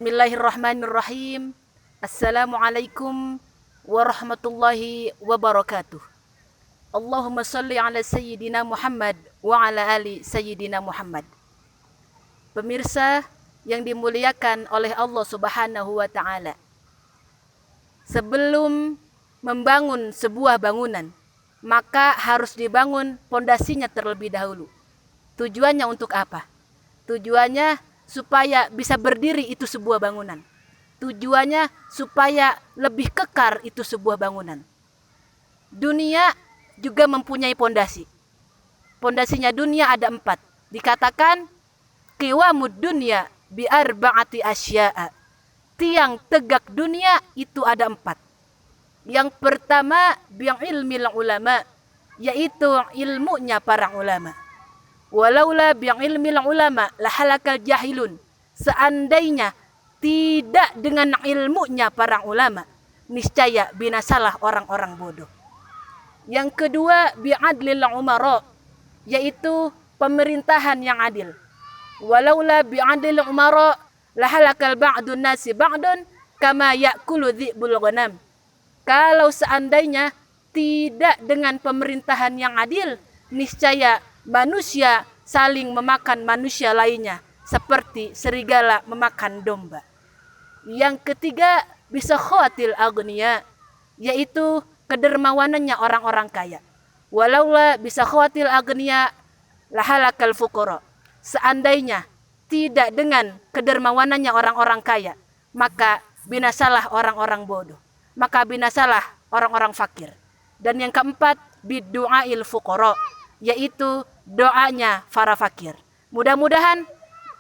Bismillahirrahmanirrahim. Assalamualaikum warahmatullahi wabarakatuh. Allahumma salli ala Sayyidina Muhammad wa ala ali Sayyidina Muhammad. Pemirsa yang dimuliakan oleh Allah Subhanahu wa Ta'ala, sebelum membangun sebuah bangunan, maka harus dibangun pondasinya terlebih dahulu. Tujuannya untuk apa? Tujuannya supaya bisa berdiri itu sebuah bangunan. Tujuannya supaya lebih kekar itu sebuah bangunan. Dunia juga mempunyai pondasi. Pondasinya dunia ada 4. Dikatakan qiwamud dunya bi arba'ati asya'a. Tiang tegak dunia itu ada 4. Yang pertama bi ilmil ulama, yaitu ilmunya para ulama. Walaula bi ilmil ulama lahalakal jahilun. Seandainya tidak dengan ilmunya para ulama, niscaya binasalah orang-orang bodoh. Yang kedua bi adlil umara, yaitu pemerintahan yang adil. Walaula bi adlil umara lahalakal ba'dun nasi ba'dun kama ya'kulu dhi'bul ghanam. Kalau seandainya tidak dengan pemerintahan yang adil, niscaya manusia saling memakan manusia lainnya seperti serigala memakan domba. Yang ketiga bisa khawatil agniya, yaitu kedermawanannya orang-orang kaya. Walaula bisa khawatil agniya lahalakal fuqara. Seandainya tidak dengan kedermawanannya orang-orang kaya, maka binasalah orang-orang bodoh, maka binasalah orang-orang fakir. Dan yang keempat bidu'ail fuqara, yaitu doanya para fakir. Mudah-mudahan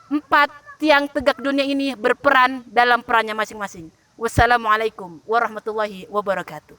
4 tiang tegak dunia ini berperan dalam perannya masing-masing. Wassalamualaikum warahmatullahi wabarakatuh.